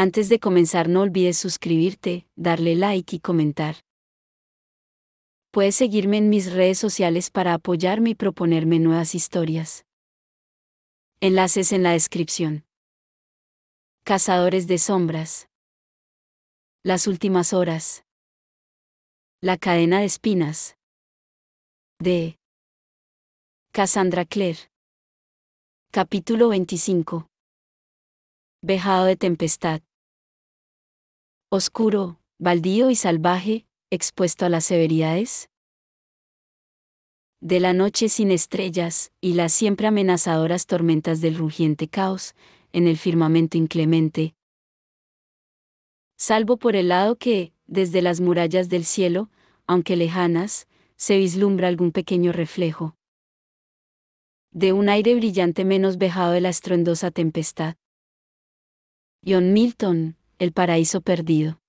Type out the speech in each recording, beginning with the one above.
Antes de comenzar no olvides suscribirte, darle like y comentar. Puedes seguirme en mis redes sociales para apoyarme y proponerme nuevas historias. Enlaces en la descripción. Cazadores de sombras. Las últimas horas. La cadena de espinas. De Cassandra Clare. Capítulo 25. Vejado de tempestad. Oscuro, baldío y salvaje, expuesto a las severidades de la noche sin estrellas, y las siempre amenazadoras tormentas del rugiente caos, en el firmamento inclemente. Salvo por el lado que, desde las murallas del cielo, aunque lejanas, se vislumbra algún pequeño reflejo de un aire brillante menos vejado de la estruendosa tempestad. John Milton, El paraíso perdido.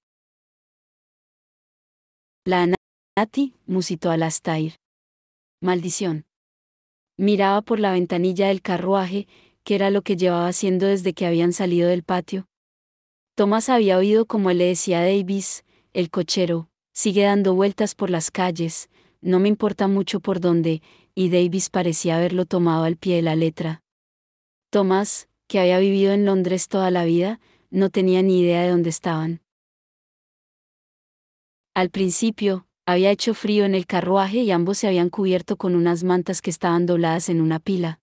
La Nati, musitó Alastair. Maldición. Miraba por la ventanilla del carruaje, que era lo que llevaba haciendo desde que habían salido del patio. Thomas había oído como él le decía a Davis, el cochero, sigue dando vueltas por las calles, no me importa mucho por dónde, y Davis parecía haberlo tomado al pie de la letra. Thomas, que había vivido en Londres toda la vida, no tenía ni idea de dónde estaban. Al principio, había hecho frío en el carruaje y ambos se habían cubierto con unas mantas que estaban dobladas en una pila.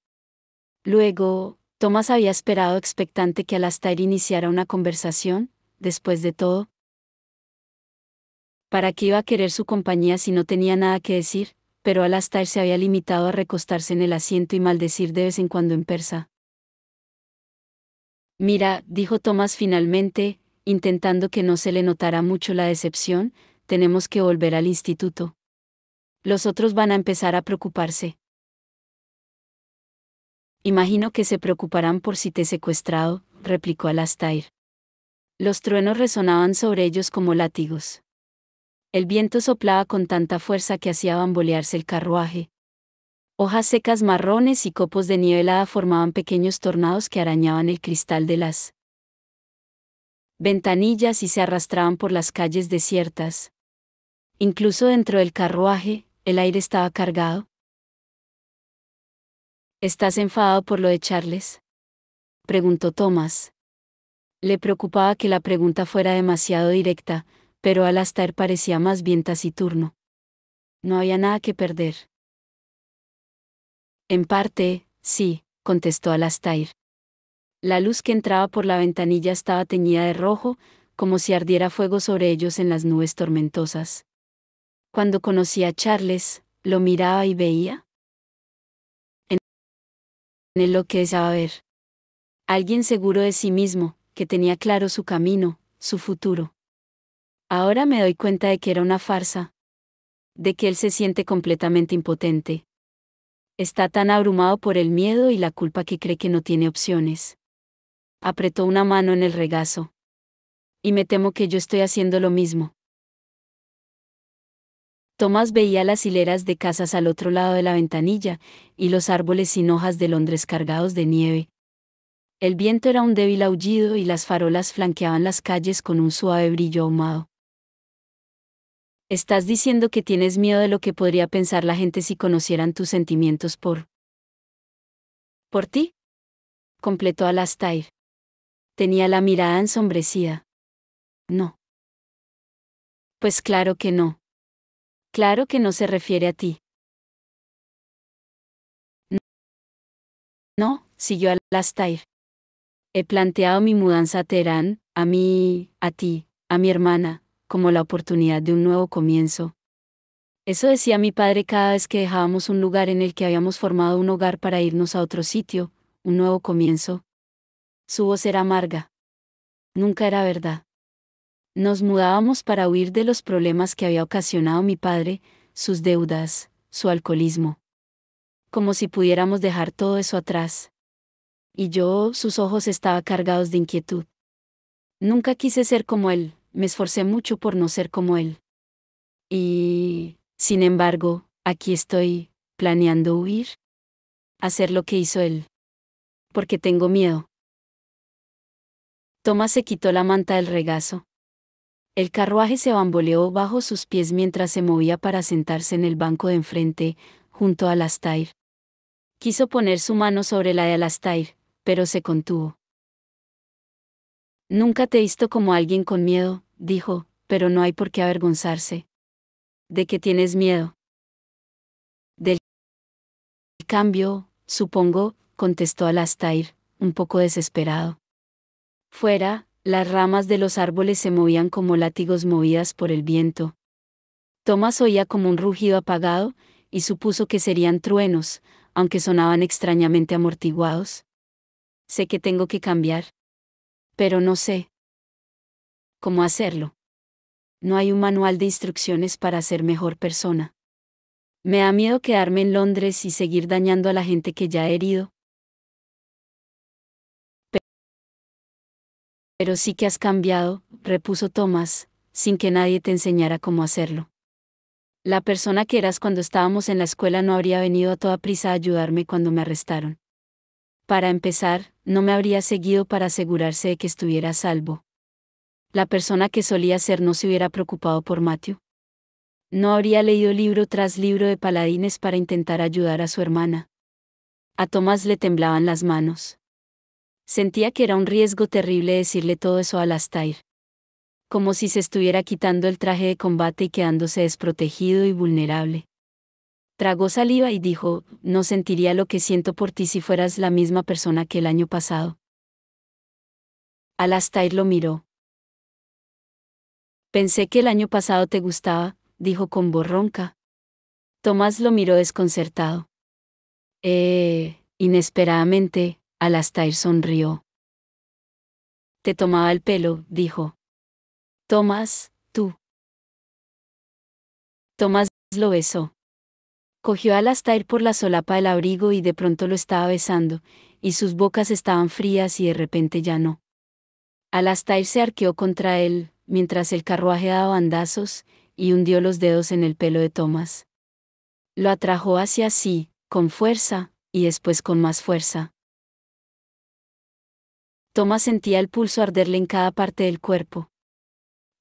Luego, Thomas había esperado expectante que Alastair iniciara una conversación, después de todo. ¿Para qué iba a querer su compañía si no tenía nada que decir? Pero Alastair se había limitado a recostarse en el asiento y maldecir de vez en cuando en persa. Mira, dijo Thomas finalmente, intentando que no se le notara mucho la decepción, tenemos que volver al instituto. Los otros van a empezar a preocuparse. Imagino que se preocuparán por si te he secuestrado, replicó Alastair. Los truenos resonaban sobre ellos como látigos. El viento soplaba con tanta fuerza que hacía bambolearse el carruaje. Hojas secas marrones y copos de nieve helada formaban pequeños tornados que arañaban el cristal de las ventanillas y se arrastraban por las calles desiertas. Incluso dentro del carruaje, el aire estaba cargado. ¿Estás enfadado por lo de Charles?, preguntó Thomas. Le preocupaba que la pregunta fuera demasiado directa, pero Alastair parecía más bien taciturno. No había nada que perder. En parte, sí, contestó Alastair. La luz que entraba por la ventanilla estaba teñida de rojo, como si ardiera fuego sobre ellos en las nubes tormentosas. Cuando conocí a Charles, lo miraba y veía en él lo que deseaba ver. Alguien seguro de sí mismo, que tenía claro su camino, su futuro. Ahora me doy cuenta de que era una farsa. De que él se siente completamente impotente. Está tan abrumado por el miedo y la culpa que cree que no tiene opciones. Apretó una mano en el regazo. Y me temo que yo estoy haciendo lo mismo. Thomas veía las hileras de casas al otro lado de la ventanilla, y los árboles sin hojas de Londres cargados de nieve. El viento era un débil aullido y las farolas flanqueaban las calles con un suave brillo ahumado. ¿Estás diciendo que tienes miedo de lo que podría pensar la gente si conocieran tus sentimientos por ti? Completó Alastair. Tenía la mirada ensombrecida. No. Pues claro que no. Claro que no se refiere a ti. No, siguió Alastair. He planteado mi mudanza a Teherán, a mí, a ti, a mi hermana, como la oportunidad de un nuevo comienzo. Eso decía mi padre cada vez que dejábamos un lugar en el que habíamos formado un hogar para irnos a otro sitio, un nuevo comienzo. Su voz era amarga. Nunca era verdad. Nos mudábamos para huir de los problemas que había ocasionado mi padre, sus deudas, su alcoholismo. Como si pudiéramos dejar todo eso atrás. Y yo, sus ojos estaban cargados de inquietud. Nunca quise ser como él, me esforcé mucho por no ser como él. Y, sin embargo, aquí estoy, planeando huir. Hacer lo que hizo él. Porque tengo miedo. Thomas se quitó la manta del regazo. El carruaje se bamboleó bajo sus pies mientras se movía para sentarse en el banco de enfrente, junto a Alastair. Quiso poner su mano sobre la de Alastair, pero se contuvo. Nunca te he visto como alguien con miedo, dijo, pero no hay por qué avergonzarse. ¿De qué tienes miedo? Del cambio, supongo, contestó Alastair, un poco desesperado. Fuera, las ramas de los árboles se movían como látigos movidas por el viento. Thomas oía como un rugido apagado, y supuso que serían truenos, aunque sonaban extrañamente amortiguados. Sé que tengo que cambiar. Pero no sé cómo hacerlo. No hay un manual de instrucciones para ser mejor persona. Me da miedo quedarme en Londres y seguir dañando a la gente que ya he herido. Pero sí que has cambiado, repuso Thomas, sin que nadie te enseñara cómo hacerlo. La persona que eras cuando estábamos en la escuela no habría venido a toda prisa a ayudarme cuando me arrestaron. Para empezar, no me habría seguido para asegurarse de que estuviera a salvo. La persona que solía ser no se hubiera preocupado por Matthew. No habría leído libro tras libro de paladines para intentar ayudar a su hermana. A Thomas le temblaban las manos. Sentía que era un riesgo terrible decirle todo eso a Alastair. Como si se estuviera quitando el traje de combate y quedándose desprotegido y vulnerable. Tragó saliva y dijo, no sentiría lo que siento por ti si fueras la misma persona que el año pasado. Alastair lo miró. Pensé que el año pasado te gustaba, dijo con voz ronca. Thomas lo miró desconcertado. Inesperadamente, Alastair sonrió. Te tomaba el pelo, dijo. Thomas, tú. Thomas lo besó. Cogió a Alastair por la solapa del abrigo y de pronto lo estaba besando, y sus bocas estaban frías y de repente ya no. Alastair se arqueó contra él, mientras el carruaje daba bandazos, y hundió los dedos en el pelo de Thomas. Lo atrajo hacia sí, con fuerza, y después con más fuerza. Thomas sentía el pulso arderle en cada parte del cuerpo.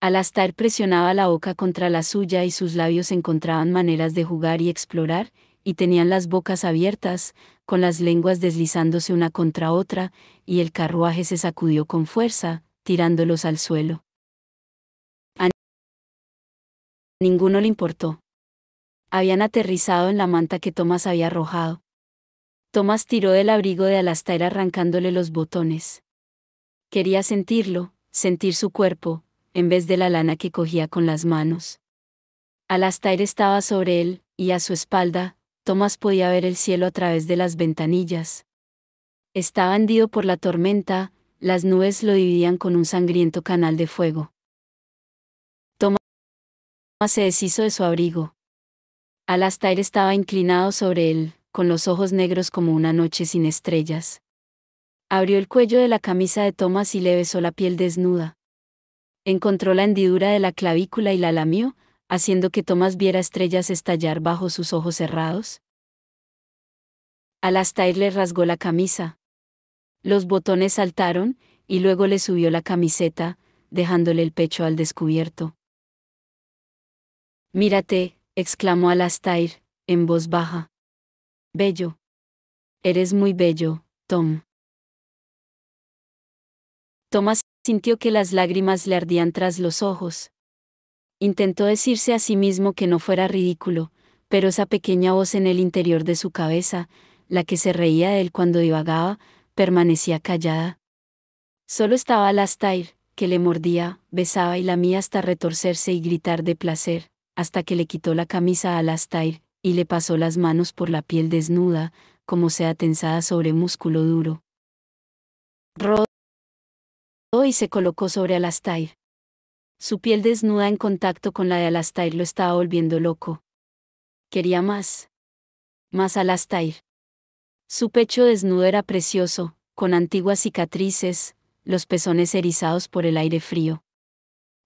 Alastair presionaba la boca contra la suya y sus labios encontraban maneras de jugar y explorar, y tenían las bocas abiertas, con las lenguas deslizándose una contra otra, y el carruaje se sacudió con fuerza, tirándolos al suelo. A ninguno le importó. Habían aterrizado en la manta que Thomas había arrojado. Thomas tiró del abrigo de Alastair arrancándole los botones. Quería sentirlo, sentir su cuerpo, en vez de la lana que cogía con las manos. Alastair estaba sobre él, y a su espalda, Thomas podía ver el cielo a través de las ventanillas. Estaba hendido por la tormenta, las nubes lo dividían con un sangriento canal de fuego. Thomas se deshizo de su abrigo. Alastair estaba inclinado sobre él, con los ojos negros como una noche sin estrellas. Abrió el cuello de la camisa de Thomas y le besó la piel desnuda. Encontró la hendidura de la clavícula y la lamió, haciendo que Thomas viera estrellas estallar bajo sus ojos cerrados. Alastair le rasgó la camisa. Los botones saltaron, y luego le subió la camiseta, dejándole el pecho al descubierto. Mírate, exclamó Alastair, en voz baja. Bello. Eres muy bello, Tom. Thomas sintió que las lágrimas le ardían tras los ojos. Intentó decirse a sí mismo que no fuera ridículo, pero esa pequeña voz en el interior de su cabeza, la que se reía de él cuando divagaba, permanecía callada. Solo estaba Alastair, que le mordía, besaba y lamía hasta retorcerse y gritar de placer, hasta que le quitó la camisa a Alastair, y le pasó las manos por la piel desnuda, como sea tensada sobre músculo duro. Rodó y se colocó sobre Alastair. Su piel desnuda en contacto con la de Alastair lo estaba volviendo loco. Quería más. Más Alastair. Su pecho desnudo era precioso, con antiguas cicatrices, los pezones erizados por el aire frío.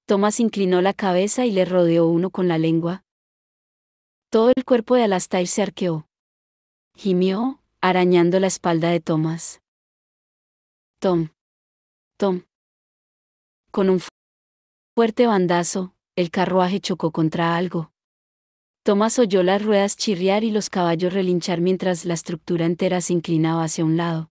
Thomas inclinó la cabeza y le rodeó uno con la lengua. Todo el cuerpo de Alastair se arqueó. Gimió, arañando la espalda de Thomas. Tom. Tom. Con un fuerte bandazo, el carruaje chocó contra algo. Thomas oyó las ruedas chirriar y los caballos relinchar mientras la estructura entera se inclinaba hacia un lado.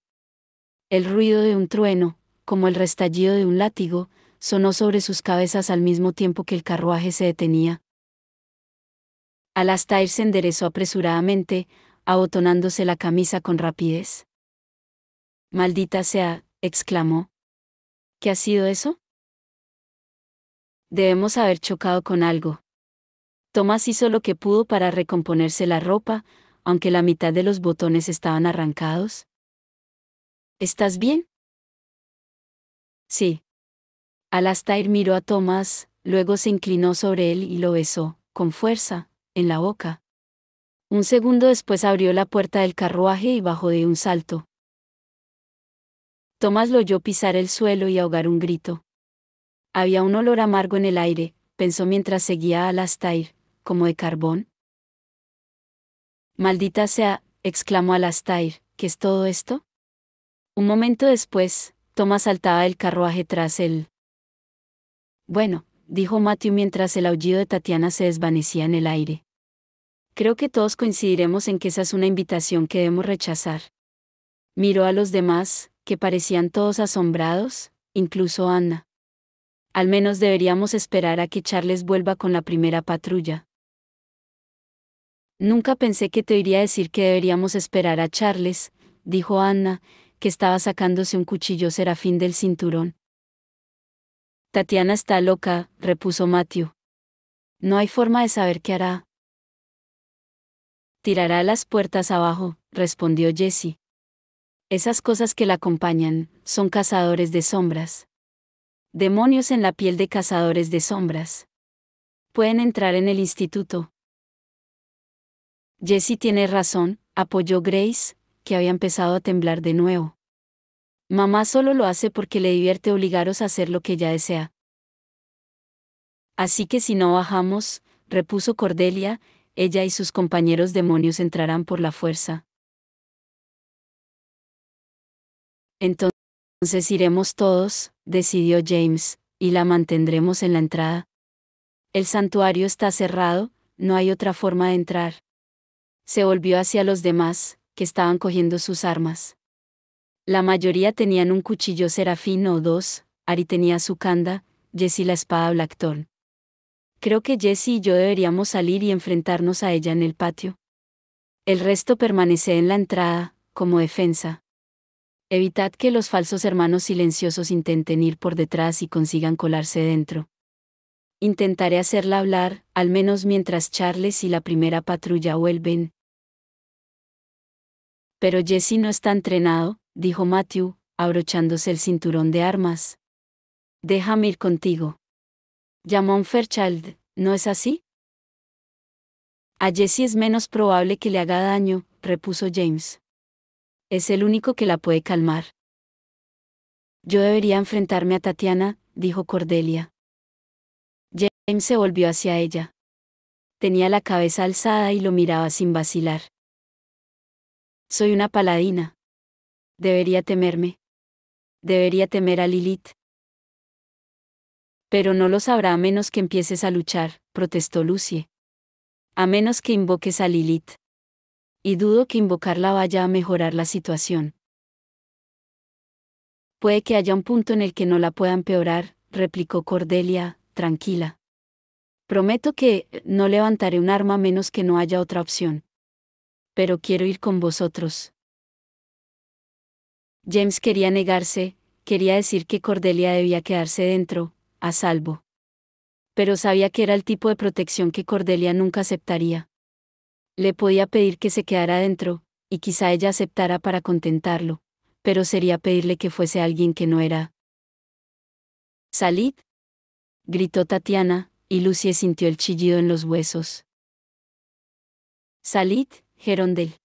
El ruido de un trueno, como el restallido de un látigo, sonó sobre sus cabezas al mismo tiempo que el carruaje se detenía. Alastair se enderezó apresuradamente, abotonándose la camisa con rapidez. «Maldita sea», exclamó. «¿Qué ha sido eso?» «Debemos haber chocado con algo». Thomas hizo lo que pudo para recomponerse la ropa, aunque la mitad de los botones estaban arrancados. «¿Estás bien?» «Sí». Alastair miró a Thomas, luego se inclinó sobre él y lo besó, con fuerza, en la boca. Un segundo después abrió la puerta del carruaje y bajó de un salto. Thomas lo oyó pisar el suelo y ahogar un grito. Había un olor amargo en el aire, pensó mientras seguía a Alastair, como de carbón. «Maldita sea», exclamó Alastair, «¿qué es todo esto?» Un momento después, Thomas saltaba del carruaje tras él. «Bueno», dijo Matthew mientras el aullido de Tatiana se desvanecía en el aire. «Creo que todos coincidiremos en que esa es una invitación que debemos rechazar». Miró a los demás, que parecían todos asombrados, incluso Anna. «Al menos deberíamos esperar a que Charles vuelva con la primera patrulla». «Nunca pensé que te oiría decir que deberíamos esperar a Charles», dijo Anna, que estaba sacándose un cuchillo serafín del cinturón. «Tatiana está loca», repuso Matthew. «No hay forma de saber qué hará». «Tirará las puertas abajo», respondió Jessie. «Esas cosas que la acompañan, son cazadores de sombras. Demonios en la piel de cazadores de sombras. Pueden entrar en el instituto». «Jessie tiene razón», apoyó Grace, que había empezado a temblar de nuevo. «Mamá solo lo hace porque le divierte obligaros a hacer lo que ella desea». «Así que si no bajamos», repuso Cordelia, «ella y sus compañeros demonios entrarán por la fuerza». «Entonces iremos todos», decidió James, «y la mantendremos en la entrada. El santuario está cerrado, no hay otra forma de entrar». Se volvió hacia los demás, que estaban cogiendo sus armas. La mayoría tenían un cuchillo serafín o dos, Ari tenía su kanda, Jessie la espada Blackthorn. «Creo que Jessie y yo deberíamos salir y enfrentarnos a ella en el patio. El resto permanece en la entrada, como defensa. Evitad que los falsos hermanos silenciosos intenten ir por detrás y consigan colarse dentro. Intentaré hacerla hablar, al menos mientras Charles y la primera patrulla vuelven». «Pero Jessie no está entrenado», dijo Matthew, abrochándose el cinturón de armas. «Déjame ir contigo». Llamó a un Fairchild, ¿no es así? «A Jessie es menos probable que le haga daño», repuso James. «Es el único que la puede calmar». «Yo debería enfrentarme a Tatiana», dijo Cordelia. James se volvió hacia ella. Tenía la cabeza alzada y lo miraba sin vacilar. «Soy una paladina. Debería temerme. Debería temer a Lilith». «Pero no lo sabrá a menos que empieces a luchar», protestó Lucie. «A menos que invoques a Lilith. Y dudo que invocarla vaya a mejorar la situación». «Puede que haya un punto en el que no la pueda empeorar», replicó Cordelia, tranquila. «Prometo que no levantaré un arma a menos que no haya otra opción. Pero quiero ir con vosotros». James quería negarse, quería decir que Cordelia debía quedarse dentro, a salvo. Pero sabía que era el tipo de protección que Cordelia nunca aceptaría. Le podía pedir que se quedara dentro, y quizá ella aceptara para contentarlo, pero sería pedirle que fuese alguien que no era. «¡Salid!», gritó Tatiana, y Lucie sintió el chillido en los huesos. «Salid, Gerondel.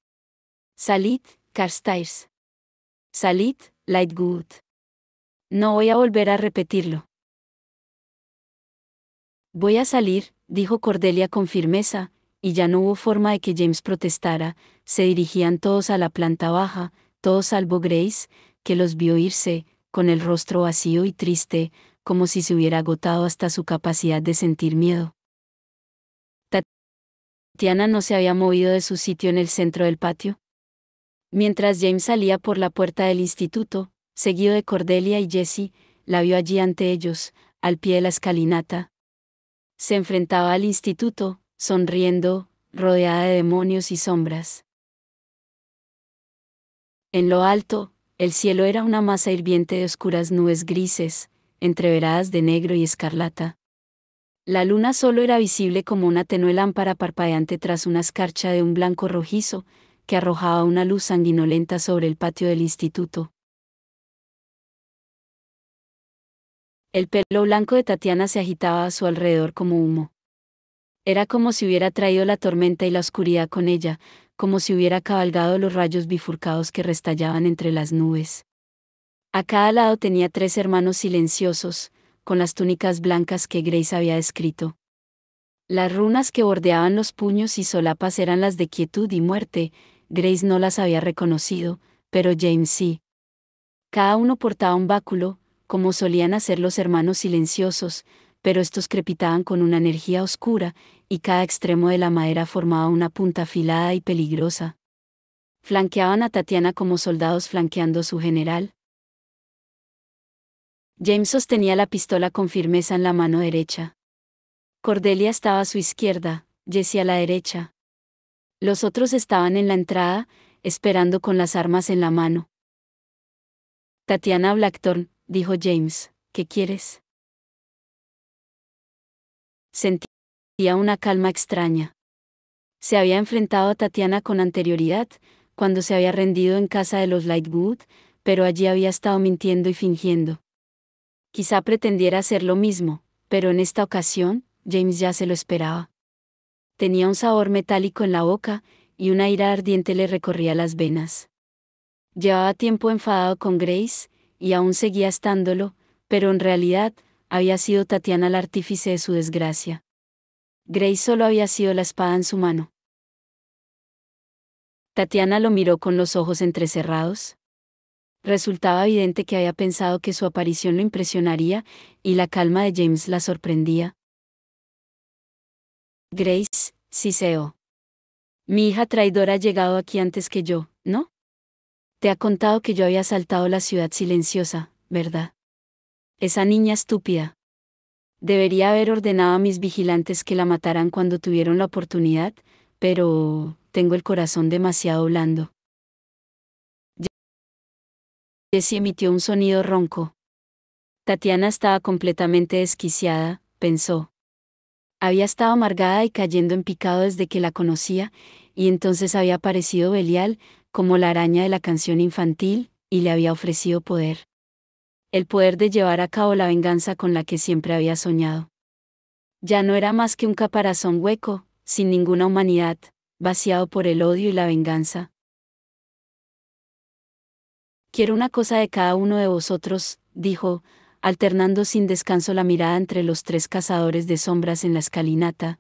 Salid, Carstairs. Salid, Lightwood». No voy a volver a repetirlo. «Voy a salir», dijo Cordelia con firmeza, y ya no hubo forma de que James protestara. Se dirigían todos a la planta baja, todos salvo Grace, que los vio irse, con el rostro vacío y triste, como si se hubiera agotado hasta su capacidad de sentir miedo. Tatiana no se había movido de su sitio en el centro del patio. Mientras James salía por la puerta del instituto, seguido de Cordelia y Jessie, la vio allí ante ellos, al pie de la escalinata. Se enfrentaba al instituto, sonriendo, rodeada de demonios y sombras. En lo alto, el cielo era una masa hirviente de oscuras nubes grises, entreveradas de negro y escarlata. La luna solo era visible como una tenue lámpara parpadeante tras una escarcha de un blanco rojizo, que arrojaba una luz sanguinolenta sobre el patio del instituto. El pelo blanco de Tatiana se agitaba a su alrededor como humo. Era como si hubiera traído la tormenta y la oscuridad con ella, como si hubiera cabalgado los rayos bifurcados que restallaban entre las nubes. A cada lado tenía 3 hermanos silenciosos, con las túnicas blancas que Grace había descrito. Las runas que bordeaban los puños y solapas eran las de quietud y muerte. Grace no las había reconocido, pero James sí. Cada uno portaba un báculo, como solían hacer los hermanos silenciosos, pero estos crepitaban con una energía oscura, y cada extremo de la madera formaba una punta afilada y peligrosa. Flanqueaban a Tatiana como soldados flanqueando a su general. James sostenía la pistola con firmeza en la mano derecha. Cordelia estaba a su izquierda, Jessie a la derecha. Los otros estaban en la entrada, esperando con las armas en la mano. Tatiana Blackthorne, dijo James, ¿qué quieres? Sentía una calma extraña. Se había enfrentado a Tatiana con anterioridad, cuando se había rendido en casa de los Lightwood, pero allí había estado mintiendo y fingiendo. Quizá pretendiera hacer lo mismo, pero en esta ocasión, James ya se lo esperaba. Tenía un sabor metálico en la boca, y una ira ardiente le recorría las venas. Llevaba tiempo enfadado con Grace, y aún seguía estándolo, pero en realidad, había sido Tatiana el artífice de su desgracia. Grace solo había sido la espada en su mano. Tatiana lo miró con los ojos entrecerrados. Resultaba evidente que había pensado que su aparición lo impresionaría, y la calma de James la sorprendía. Grace, siseó. Mi hija traidora ha llegado aquí antes que yo, ¿no? Te ha contado que yo había asaltado la ciudad silenciosa, ¿verdad? Esa niña estúpida. Debería haber ordenado a mis vigilantes que la mataran cuando tuvieron la oportunidad, pero tengo el corazón demasiado blando. Jessie emitió un sonido ronco. Tatiana estaba completamente desquiciada, pensó. Había estado amargada y cayendo en picado desde que la conocía, y entonces había aparecido Belial, como la araña de la canción infantil, y le había ofrecido poder. El poder de llevar a cabo la venganza con la que siempre había soñado. Ya no era más que un caparazón hueco, sin ninguna humanidad, vaciado por el odio y la venganza. Quiero una cosa de cada uno de vosotros, dijo, alternando sin descanso la mirada entre los 3 cazadores de sombras en la escalinata.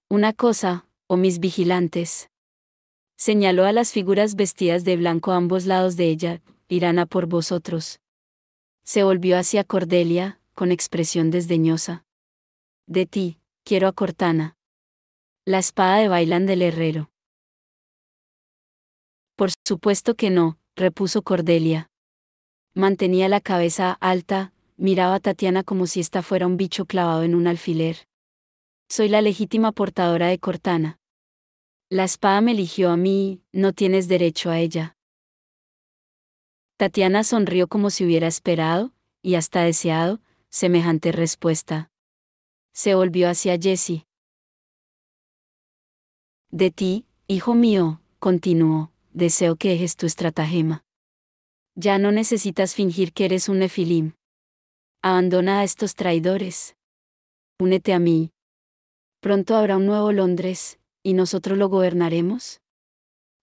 Una cosa, oh mis vigilantes. Señaló a las figuras vestidas de blanco a ambos lados de ella, irán a por vosotros. Se volvió hacia Cordelia, con expresión desdeñosa. De ti, quiero a Cortana. La espada de Bailan del herrero. Por supuesto que no, repuso Cordelia. Mantenía la cabeza alta, miraba a Tatiana como si ésta fuera un bicho clavado en un alfiler. Soy la legítima portadora de Cortana. La espada me eligió a mí, no tienes derecho a ella. Tatiana sonrió como si hubiera esperado, y hasta deseado, semejante respuesta. Se volvió hacia Jessie. De ti, hijo mío, continuó, deseo que dejes tu estratagema. Ya no necesitas fingir que eres un nefilim. Abandona a estos traidores. Únete a mí. Pronto habrá un nuevo Londres, y nosotros lo gobernaremos.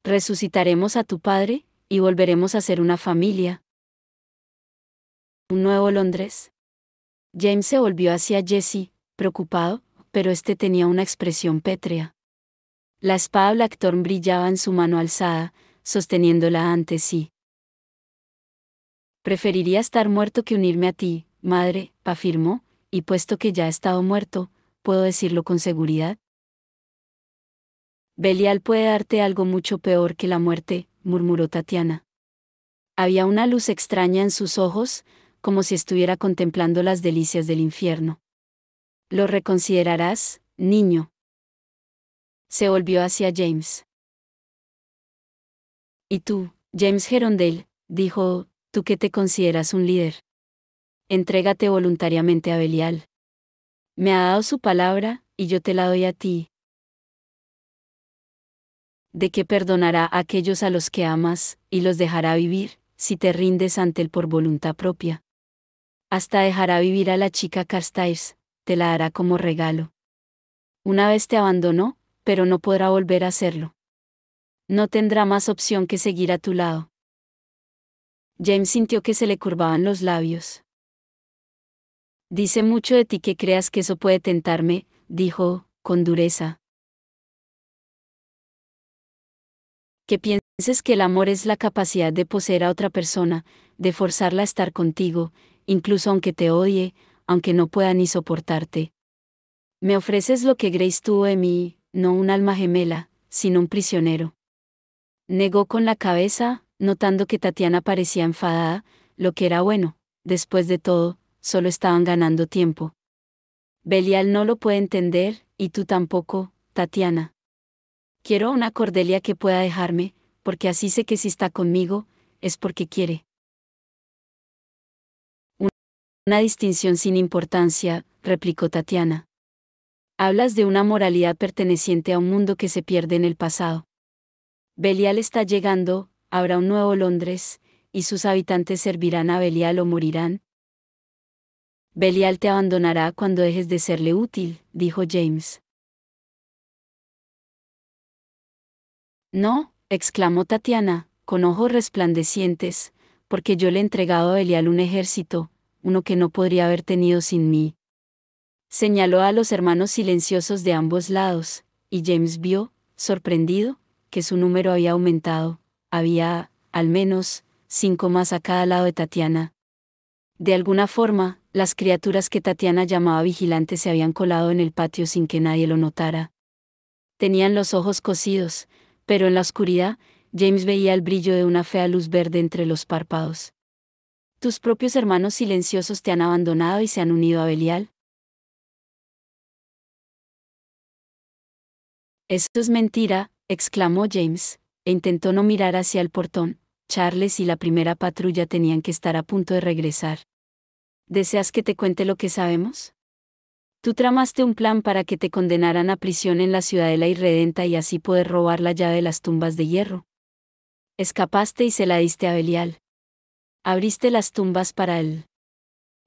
Resucitaremos a tu padre, y volveremos a ser una familia. ¿Un nuevo Londres? James se volvió hacia Jessie, preocupado, pero este tenía una expresión pétrea. La espada Blackthorn brillaba en su mano alzada, sosteniéndola ante sí. Preferiría estar muerto que unirme a ti, madre, afirmó, y puesto que ya ha estado muerto, ¿puedo decirlo con seguridad? Belial puede darte algo mucho peor que la muerte, murmuró Tatiana. Había una luz extraña en sus ojos, como si estuviera contemplando las delicias del infierno. ¿Lo reconsiderarás, niño? Se volvió hacia James. ¿Y tú, James Gerondale? Dijo, tú que te consideras un líder. Entrégate voluntariamente a Belial. Me ha dado su palabra, y yo te la doy a ti. De que perdonará a aquellos a los que amas, y los dejará vivir, si te rindes ante él por voluntad propia. Hasta dejará vivir a la chica Carstairs, te la dará como regalo. Una vez te abandonó, pero no podrá volver a hacerlo. No tendrá más opción que seguir a tu lado. James sintió que se le curvaban los labios. Dice mucho de ti que creas que eso puede tentarme, dijo, con dureza. Que pienses que el amor es la capacidad de poseer a otra persona, de forzarla a estar contigo, incluso aunque te odie, aunque no pueda ni soportarte. Me ofreces lo que Grace tuvo de mí, no un alma gemela, sino un prisionero. Negó con la cabeza, notando que Tatiana parecía enfadada, lo que era bueno, después de todo, solo estaban ganando tiempo. Belial no lo puede entender, y tú tampoco, Tatiana. Quiero una Cordelia que pueda dejarme, porque así sé que si está conmigo, es porque quiere. Una distinción sin importancia, replicó Tatiana. Hablas de una moralidad perteneciente a un mundo que se pierde en el pasado. Belial está llegando, habrá un nuevo Londres, y sus habitantes servirán a Belial o morirán. Belial te abandonará cuando dejes de serle útil, dijo James. No, exclamó Tatiana, con ojos resplandecientes, porque yo le he entregado a Belial un ejército, uno que no podría haber tenido sin mí. Señaló a los hermanos silenciosos de ambos lados, y James vio, sorprendido, que su número había aumentado, había, al menos, 5 más a cada lado de Tatiana. De alguna forma, las criaturas que Tatiana llamaba vigilantes se habían colado en el patio sin que nadie lo notara. Tenían los ojos cosidos, pero en la oscuridad, James veía el brillo de una fea luz verde entre los párpados. Tus propios hermanos silenciosos te han abandonado y se han unido a Belial. Eso es mentira, exclamó James, e intentó no mirar hacia el portón. Charles y la primera patrulla tenían que estar a punto de regresar. ¿Deseas que te cuente lo que sabemos? Tú tramaste un plan para que te condenaran a prisión en la Ciudadela Irredenta y así poder robar la llave de las tumbas de hierro. Escapaste y se la diste a Belial. Abriste las tumbas para él.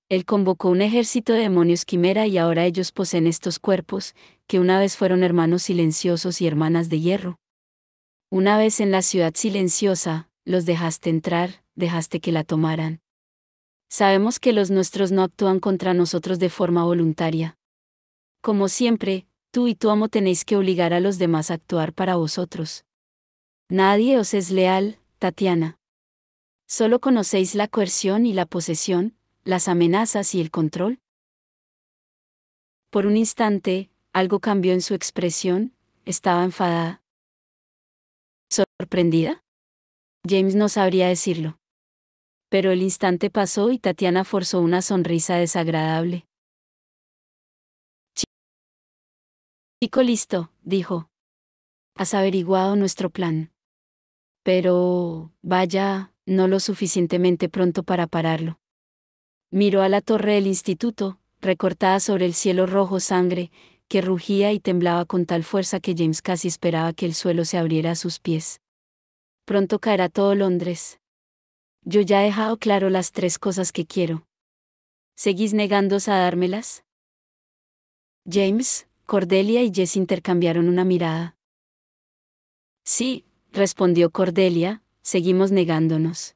Él convocó un ejército de demonios quimera y ahora ellos poseen estos cuerpos, que una vez fueron hermanos silenciosos y hermanas de hierro. Una vez en la ciudad silenciosa, los dejaste entrar, dejaste que la tomaran. Sabemos que los nuestros no actúan contra nosotros de forma voluntaria. Como siempre, tú y tu amo tenéis que obligar a los demás a actuar para vosotros. Nadie os es leal, Tatiana. Solo conocéis la coerción y la posesión, las amenazas y el control. Por un instante, algo cambió en su expresión, estaba enfadada. ¿Sorprendida? James no sabría decirlo. Pero el instante pasó y Tatiana forzó una sonrisa desagradable. Chico listo, dijo. Has averiguado nuestro plan. Pero, vaya, no lo suficientemente pronto para pararlo. Miró a la torre del instituto, recortada sobre el cielo rojo sangre, que rugía y temblaba con tal fuerza que James casi esperaba que el suelo se abriera a sus pies. Pronto caerá todo Londres. Yo ya he dejado claro las 3 cosas que quiero. ¿Seguís negándose a dármelas? James, Cordelia y Jess intercambiaron una mirada. Sí, respondió Cordelia, seguimos negándonos.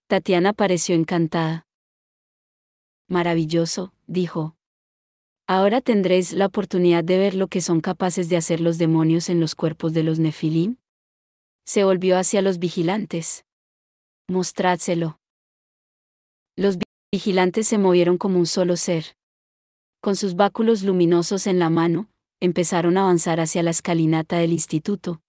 Tatiana pareció encantada. Maravilloso, dijo. Ahora tendréis la oportunidad de ver lo que son capaces de hacer los demonios en los cuerpos de los Nefilim. Se volvió hacia los vigilantes. Mostrádselo. Los vigilantes se movieron como un solo ser. Con sus báculos luminosos en la mano, empezaron a avanzar hacia la escalinata del instituto.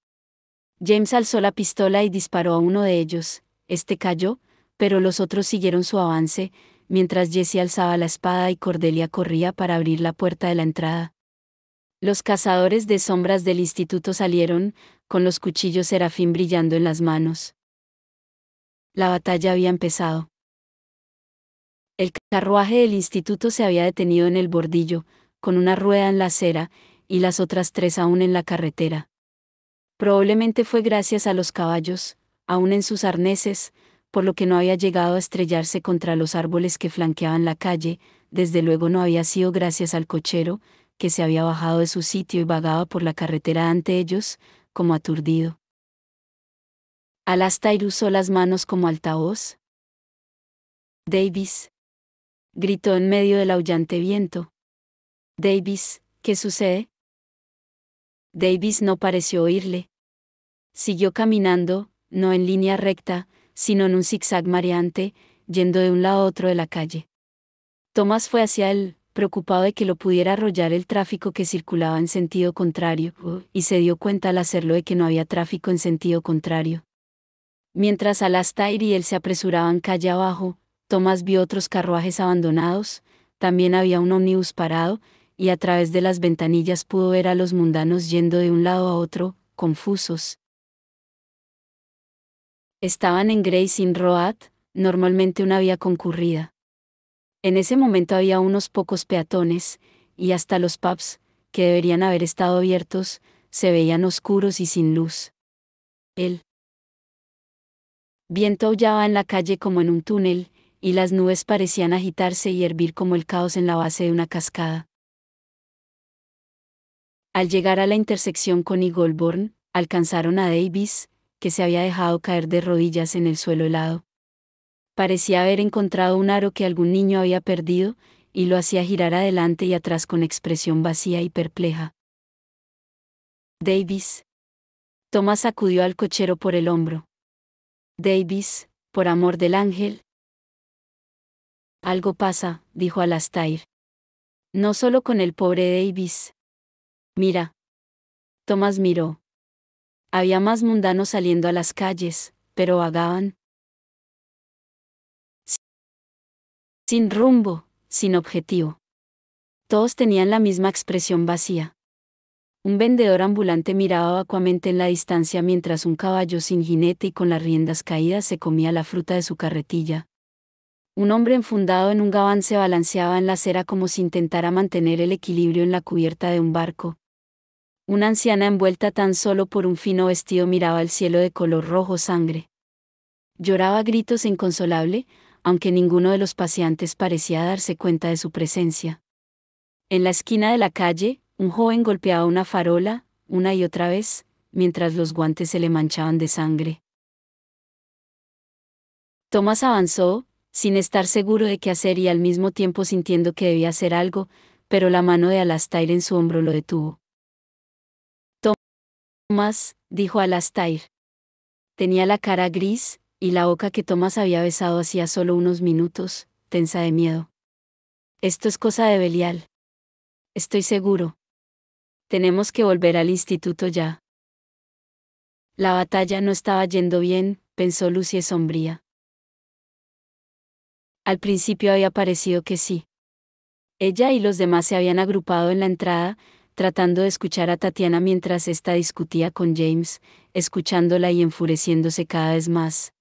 James alzó la pistola y disparó a uno de ellos. Este cayó, pero los otros siguieron su avance, mientras Jesse alzaba la espada y Cordelia corría para abrir la puerta de la entrada. Los cazadores de sombras del instituto salieron, con los cuchillos serafín brillando en las manos. La batalla había empezado. El carruaje del instituto se había detenido en el bordillo, con una rueda en la acera, y las otras 3 aún en la carretera. Probablemente fue gracias a los caballos, aún en sus arneses, por lo que no había llegado a estrellarse contra los árboles que flanqueaban la calle. Desde luego no había sido gracias al cochero, que se había bajado de su sitio y vagaba por la carretera ante ellos, como aturdido. Alastair usó las manos como altavoz. Davis, gritó en medio del aullante viento. Davis, ¿qué sucede? Davis no pareció oírle. Siguió caminando, no en línea recta, sino en un zigzag mareante, yendo de un lado a otro de la calle. Thomas fue hacia él, preocupado de que lo pudiera arrollar el tráfico que circulaba en sentido contrario, y se dio cuenta al hacerlo de que no había tráfico en sentido contrario. Mientras Alastair y él se apresuraban calle abajo, Thomas vio otros carruajes abandonados, también había un ómnibus parado, y a través de las ventanillas pudo ver a los mundanos yendo de un lado a otro, confusos. Estaban en Gray's Inn Road, normalmente una vía concurrida. En ese momento había unos pocos peatones, y hasta los pubs, que deberían haber estado abiertos, se veían oscuros y sin luz. El viento aullaba en la calle como en un túnel, y las nubes parecían agitarse y hervir como el caos en la base de una cascada. Al llegar a la intersección con Eagleborn, alcanzaron a Davis, que se había dejado caer de rodillas en el suelo helado. Parecía haber encontrado un aro que algún niño había perdido, y lo hacía girar adelante y atrás con expresión vacía y perpleja. Davis. Thomas sacudió al cochero por el hombro. Davis, por amor del ángel. Algo pasa, dijo Alastair. No solo con el pobre Davis. Mira. Thomas miró. Había más mundanos saliendo a las calles, pero vagaban. Sin rumbo, sin objetivo. Todos tenían la misma expresión vacía. Un vendedor ambulante miraba vacuamente en la distancia mientras un caballo sin jinete y con las riendas caídas se comía la fruta de su carretilla. Un hombre enfundado en un gabán se balanceaba en la acera como si intentara mantener el equilibrio en la cubierta de un barco. Una anciana envuelta tan solo por un fino vestido miraba el cielo de color rojo sangre. Lloraba a gritos inconsolable, aunque ninguno de los paseantes parecía darse cuenta de su presencia. En la esquina de la calle, un joven golpeaba una farola, una y otra vez, mientras los guantes se le manchaban de sangre. Thomas avanzó, sin estar seguro de qué hacer y al mismo tiempo sintiendo que debía hacer algo, pero la mano de Alastair en su hombro lo detuvo. Thomas, dijo Alastair. Tenía la cara gris, y la boca que Thomas había besado hacía solo unos minutos, tensa de miedo. Esto es cosa de Belial. Estoy seguro. Tenemos que volver al instituto ya. La batalla no estaba yendo bien, pensó Lucy sombría. Al principio había parecido que sí. Ella y los demás se habían agrupado en la entrada, tratando de escuchar a Tatiana mientras ésta discutía con James, escuchándola y enfureciéndose cada vez más.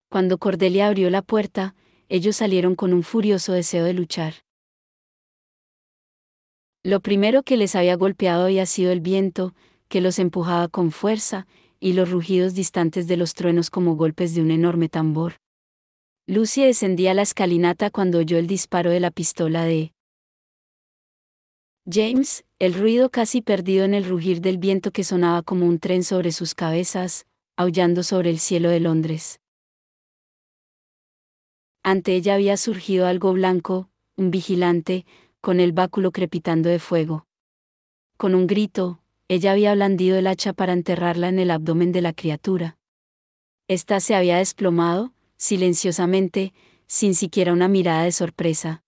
Cuando Cordelia abrió la puerta, ellos salieron con un furioso deseo de luchar. Lo primero que les había golpeado había sido el viento, que los empujaba con fuerza, y los rugidos distantes de los truenos como golpes de un enorme tambor. Lucy descendía la escalinata cuando oyó el disparo de la pistola de James, el ruido casi perdido en el rugir del viento que sonaba como un tren sobre sus cabezas, aullando sobre el cielo de Londres. Ante ella había surgido algo blanco, un vigilante, con el báculo crepitando de fuego. Con un grito, ella había blandido el hacha para enterrarla en el abdomen de la criatura. Esta se había desplomado, silenciosamente, sin siquiera una mirada de sorpresa.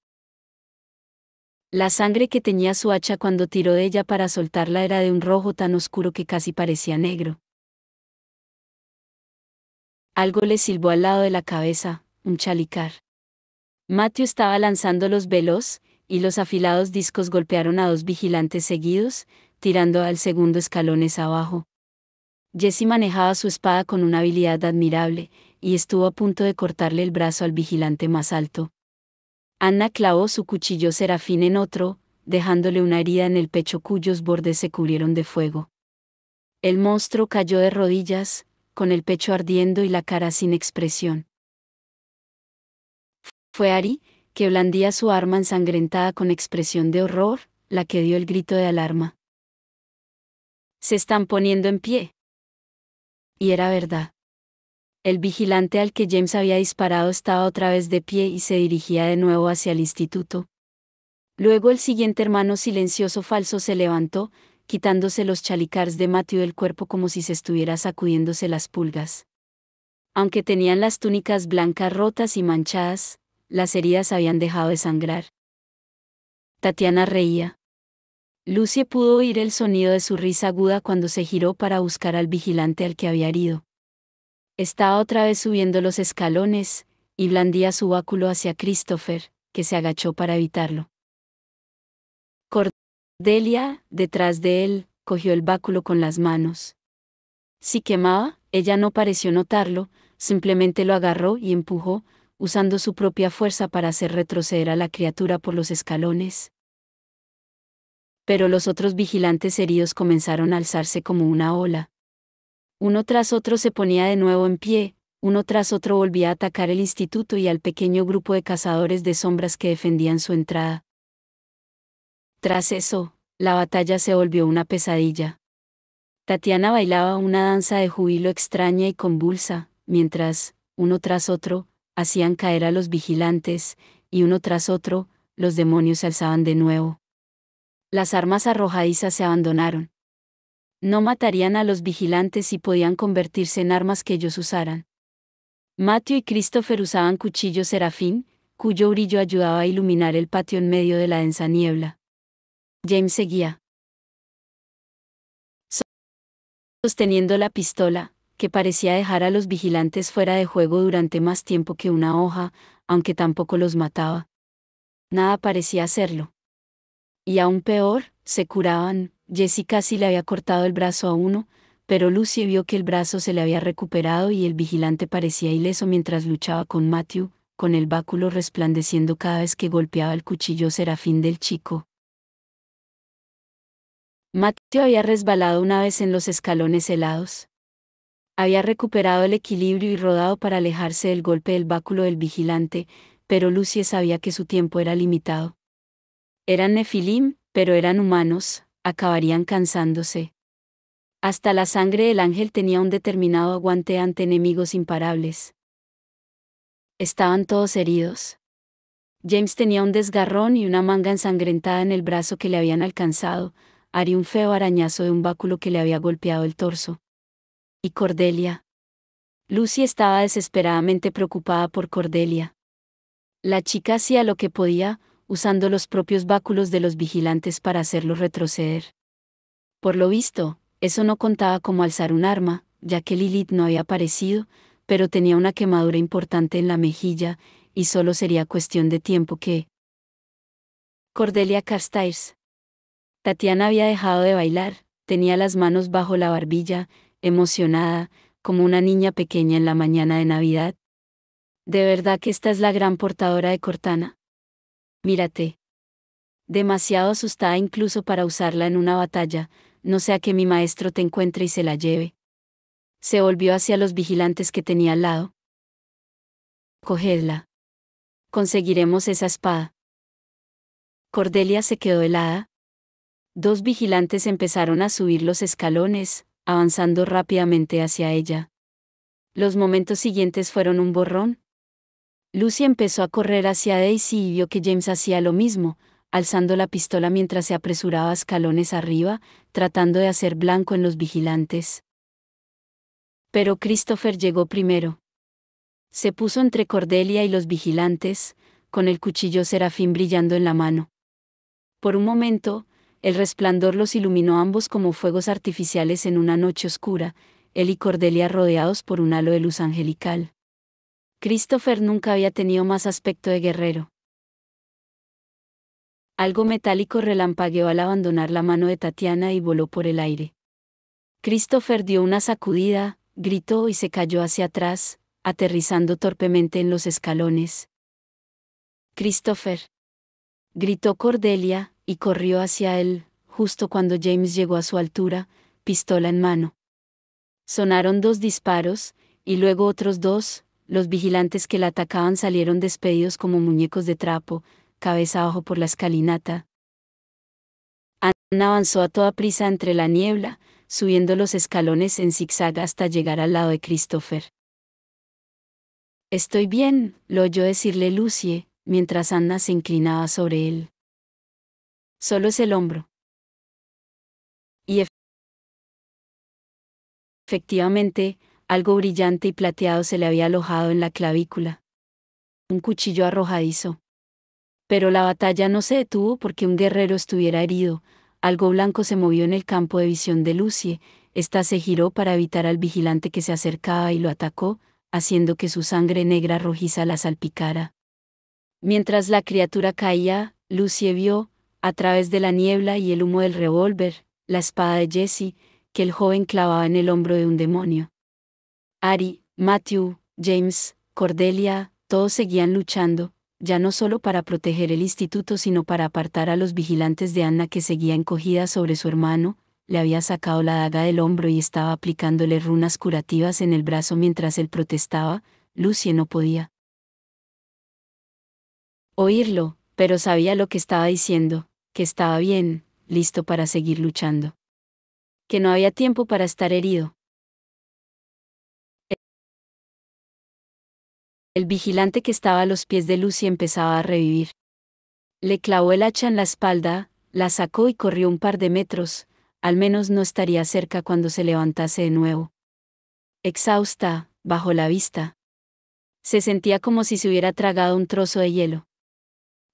La sangre que teñía su hacha cuando tiró de ella para soltarla era de un rojo tan oscuro que casi parecía negro. Algo le silbó al lado de la cabeza, un chalicar. Matthew estaba lanzando los velos, y los afilados discos golpearon a dos vigilantes seguidos, tirando al segundo escalones abajo. Jesse manejaba su espada con una habilidad admirable, y estuvo a punto de cortarle el brazo al vigilante más alto. Anna clavó su cuchillo serafín en otro, dejándole una herida en el pecho cuyos bordes se cubrieron de fuego. El monstruo cayó de rodillas, con el pecho ardiendo y la cara sin expresión. Fue Ari, que blandía su arma ensangrentada con expresión de horror, la que dio el grito de alarma. Se están poniendo en pie. Y era verdad. El vigilante al que James había disparado estaba otra vez de pie y se dirigía de nuevo hacia el instituto. Luego el siguiente hermano silencioso falso se levantó, quitándose los chalicars de Matthew del cuerpo como si se estuviera sacudiéndose las pulgas. Aunque tenían las túnicas blancas rotas y manchadas, las heridas habían dejado de sangrar. Tatiana reía. Lucy pudo oír el sonido de su risa aguda cuando se giró para buscar al vigilante al que había herido. Estaba otra vez subiendo los escalones, y blandía su báculo hacia Christopher, que se agachó para evitarlo. Cordelia, detrás de él, cogió el báculo con las manos. Si quemaba, ella no pareció notarlo, simplemente lo agarró y empujó, usando su propia fuerza para hacer retroceder a la criatura por los escalones. Pero los otros vigilantes heridos comenzaron a alzarse como una ola. Uno tras otro se ponía de nuevo en pie, uno tras otro volvía a atacar el instituto y al pequeño grupo de cazadores de sombras que defendían su entrada. Tras eso, la batalla se volvió una pesadilla. Tatiana bailaba una danza de júbilo extraña y convulsa, mientras, uno tras otro, hacían caer a los vigilantes, y uno tras otro, los demonios se alzaban de nuevo. Las armas arrojadizas se abandonaron. No matarían a los vigilantes y podían convertirse en armas que ellos usaran. Matthew y Christopher usaban cuchillos serafín, cuyo brillo ayudaba a iluminar el patio en medio de la densa niebla. James seguía sosteniendo la pistola, que parecía dejar a los vigilantes fuera de juego durante más tiempo que una hoja, aunque tampoco los mataba. Nada parecía hacerlo. Y aún peor, se curaban. Jesse casi le había cortado el brazo a uno, pero Lucy vio que el brazo se le había recuperado y el vigilante parecía ileso mientras luchaba con Matthew, con el báculo resplandeciendo cada vez que golpeaba el cuchillo serafín del chico. Matthew había resbalado una vez en los escalones helados. Había recuperado el equilibrio y rodado para alejarse del golpe del báculo del vigilante, pero Lucy sabía que su tiempo era limitado. Eran nefilim, pero eran humanos, acabarían cansándose. Hasta la sangre del ángel tenía un determinado aguante ante enemigos imparables. Estaban todos heridos. James tenía un desgarrón y una manga ensangrentada en el brazo que le habían alcanzado, Ari un feo arañazo de un báculo que le había golpeado el torso. ¿Y Cordelia? Lucy estaba desesperadamente preocupada por Cordelia. La chica hacía lo que podía, usando los propios báculos de los vigilantes para hacerlos retroceder. Por lo visto, eso no contaba como alzar un arma, ya que Lilith no había aparecido, pero tenía una quemadura importante en la mejilla, y solo sería cuestión de tiempo que... Cordelia Carstairs. Tatiana había dejado de bailar, tenía las manos bajo la barbilla, emocionada, como una niña pequeña en la mañana de Navidad. ¿De verdad que esta es la gran portadora de Cortana? Mírate. Demasiado asustada incluso para usarla en una batalla, no sea que mi maestro te encuentre y se la lleve. Se volvió hacia los vigilantes que tenía al lado. Cogedla. Conseguiremos esa espada. Cordelia se quedó helada. Dos vigilantes empezaron a subir los escalones, avanzando rápidamente hacia ella. Los momentos siguientes fueron un borrón. Lucy empezó a correr hacia Daisy y vio que James hacía lo mismo, alzando la pistola mientras se apresuraba escalones arriba, tratando de hacer blanco en los vigilantes. Pero Christopher llegó primero. Se puso entre Cordelia y los vigilantes, con el cuchillo serafín brillando en la mano. Por un momento, el resplandor los iluminó ambos como fuegos artificiales en una noche oscura, él y Cordelia rodeados por un halo de luz angelical. Christopher nunca había tenido más aspecto de guerrero. Algo metálico relampagueó al abandonar la mano de Tatiana y voló por el aire. Christopher dio una sacudida, gritó y se cayó hacia atrás, aterrizando torpemente en los escalones. Christopher, gritó Cordelia, y corrió hacia él, justo cuando James llegó a su altura, pistola en mano. Sonaron 2 disparos, y luego otros 2, los vigilantes que la atacaban salieron despedidos como muñecos de trapo, cabeza abajo por la escalinata. Anna avanzó a toda prisa entre la niebla, subiendo los escalones en zigzag hasta llegar al lado de Christopher. Estoy bien, lo oyó decirle Lucie, mientras Anna se inclinaba sobre él. Solo es el hombro. Y efectivamente, algo brillante y plateado se le había alojado en la clavícula. Un cuchillo arrojadizo. Pero la batalla no se detuvo porque un guerrero estuviera herido. Algo blanco se movió en el campo de visión de Lucie. Esta se giró para evitar al vigilante que se acercaba y lo atacó, haciendo que su sangre negra rojiza la salpicara. Mientras la criatura caía, Lucie vio, a través de la niebla y el humo del revólver, la espada de Jesse, que el joven clavaba en el hombro de un demonio. Ari, Matthew, James, Cordelia, todos seguían luchando, ya no solo para proteger el instituto sino para apartar a los vigilantes de Anna que seguía encogida sobre su hermano, le había sacado la daga del hombro y estaba aplicándole runas curativas en el brazo mientras él protestaba. Lucie no podía oírlo, pero sabía lo que estaba diciendo, que estaba bien, listo para seguir luchando. Que no había tiempo para estar herido. El vigilante que estaba a los pies de Lucie empezaba a revivir. Le clavó el hacha en la espalda, la sacó y corrió un par de metros, al menos no estaría cerca cuando se levantase de nuevo. Exhausta, bajó la vista. Se sentía como si se hubiera tragado un trozo de hielo.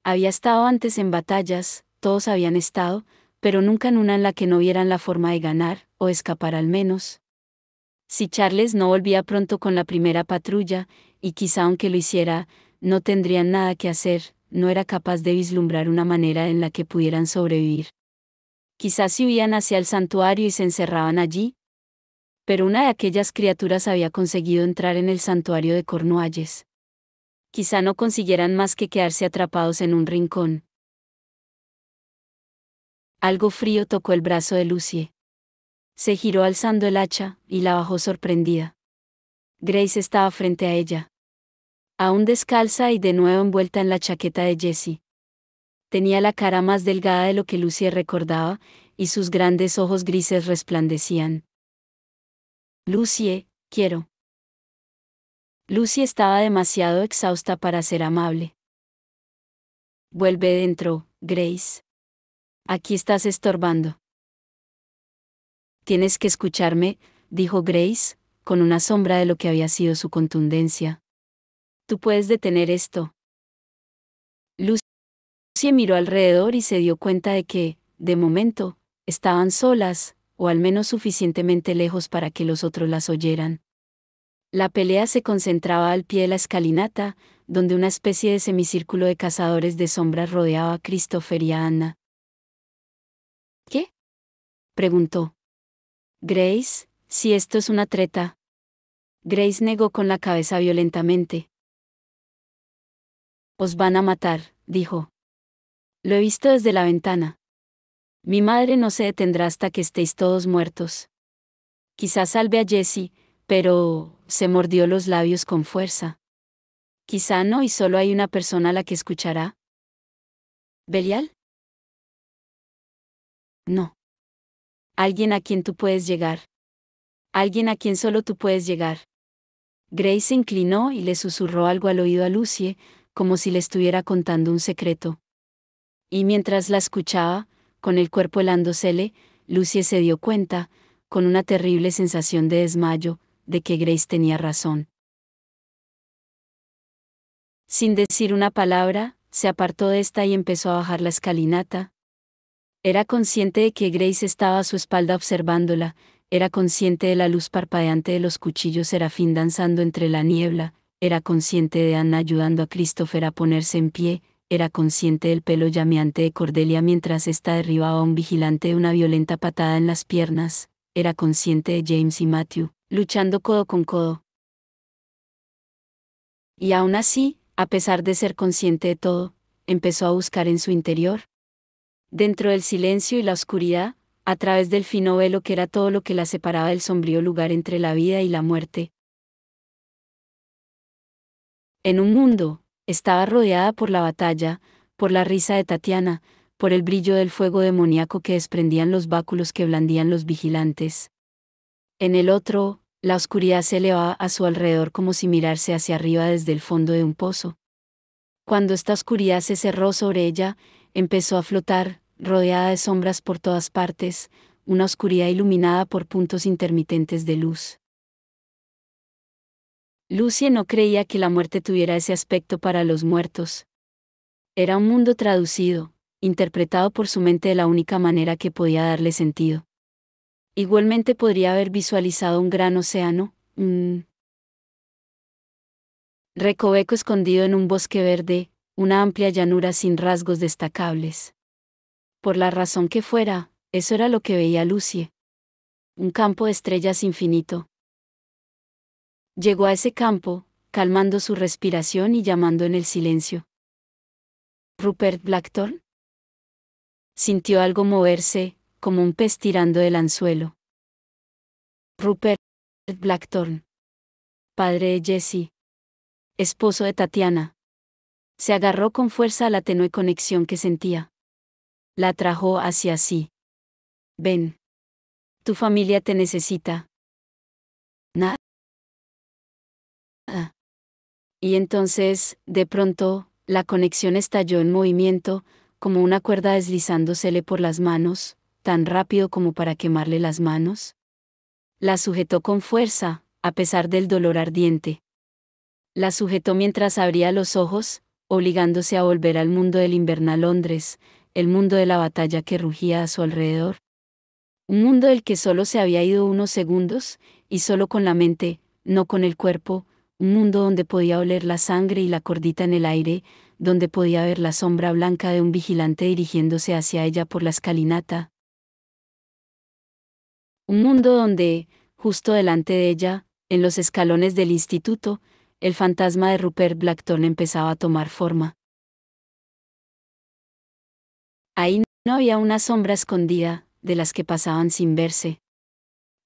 Había estado antes en batallas, todos habían estado, pero nunca en una en la que no vieran la forma de ganar, o escapar al menos. Si Charles no volvía pronto con la primera patrulla, y quizá aunque lo hiciera, no tendrían nada que hacer, no era capaz de vislumbrar una manera en la que pudieran sobrevivir. Quizás si huían hacia el santuario y se encerraban allí. Pero una de aquellas criaturas había conseguido entrar en el santuario de Cornualles. Quizá no consiguieran más que quedarse atrapados en un rincón. Algo frío tocó el brazo de Lucie. Se giró alzando el hacha, y la bajó sorprendida. Grace estaba frente a ella. Aún descalza y de nuevo envuelta en la chaqueta de Jessie. Tenía la cara más delgada de lo que Lucie recordaba, y sus grandes ojos grises resplandecían. Lucie, quiero. Lucie estaba demasiado exhausta para ser amable. Vuelve dentro, Grace. Aquí estás estorbando. Tienes que escucharme, dijo Grace, con una sombra de lo que había sido su contundencia. Tú puedes detener esto. Lucie miró alrededor y se dio cuenta de que, de momento, estaban solas, o al menos suficientemente lejos para que los otros las oyeran. La pelea se concentraba al pie de la escalinata, donde una especie de semicírculo de cazadores de sombras rodeaba a Christopher y a Anna. ¿Qué? Preguntó. Grace, si esto es una treta. Grace negó con la cabeza violentamente. Os van a matar, dijo. Lo he visto desde la ventana. Mi madre no se detendrá hasta que estéis todos muertos. Quizás salve a Jessie, pero se mordió los labios con fuerza. Quizá no y solo hay una persona a la que escuchará. ¿Belial? No. Alguien a quien tú puedes llegar. Alguien a quien solo tú puedes llegar. Grace se inclinó y le susurró algo al oído a Lucie, como si le estuviera contando un secreto. Y mientras la escuchaba, con el cuerpo helándosele, Lucie se dio cuenta, con una terrible sensación de desmayo, de que Grace tenía razón. Sin decir una palabra, se apartó de esta y empezó a bajar la escalinata. Era consciente de que Grace estaba a su espalda observándola, era consciente de la luz parpadeante de los cuchillos serafín danzando entre la niebla, era consciente de Anna ayudando a Christopher a ponerse en pie, era consciente del pelo llameante de Cordelia mientras ésta derribaba a un vigilante de una violenta patada en las piernas, era consciente de James y Matthew, luchando codo con codo. Y aún así, a pesar de ser consciente de todo, empezó a buscar en su interior. Dentro del silencio y la oscuridad, a través del fino velo que era todo lo que la separaba del sombrío lugar entre la vida y la muerte. En un mundo, estaba rodeada por la batalla, por la risa de Tatiana, por el brillo del fuego demoníaco que desprendían los báculos que blandían los vigilantes. En el otro, la oscuridad se elevaba a su alrededor como si mirarse hacia arriba desde el fondo de un pozo. Cuando esta oscuridad se cerró sobre ella, empezó a flotar, rodeada de sombras por todas partes, una oscuridad iluminada por puntos intermitentes de luz. Lucy no creía que la muerte tuviera ese aspecto para los muertos. Era un mundo traducido, interpretado por su mente de la única manera que podía darle sentido. Igualmente podría haber visualizado un gran océano, un recoveco escondido en un bosque verde, una amplia llanura sin rasgos destacables. Por la razón que fuera, eso era lo que veía Lucy. Un campo de estrellas infinito. Llegó a ese campo, calmando su respiración y llamando en el silencio. ¿Rupert Blackthorne? Sintió algo moverse, como un pez tirando del anzuelo. Rupert Blackthorne. Padre de Jessie. Esposo de Tatiana. Se agarró con fuerza a la tenue conexión que sentía. La atrajo hacia sí. Ven. Tu familia te necesita. Nada. Y entonces, de pronto, la conexión estalló en movimiento, como una cuerda deslizándosele por las manos, tan rápido como para quemarle las manos. La sujetó con fuerza, a pesar del dolor ardiente. La sujetó mientras abría los ojos, obligándose a volver al mundo del invernal Londres, el mundo de la batalla que rugía a su alrededor. Un mundo del que solo se había ido unos segundos, y solo con la mente, no con el cuerpo, un mundo donde podía oler la sangre y la cordita en el aire, donde podía ver la sombra blanca de un vigilante dirigiéndose hacia ella por la escalinata. Un mundo donde, justo delante de ella, en los escalones del instituto, el fantasma de Rupert Blackthorne empezaba a tomar forma. Ahí no había una sombra escondida, de las que pasaban sin verse.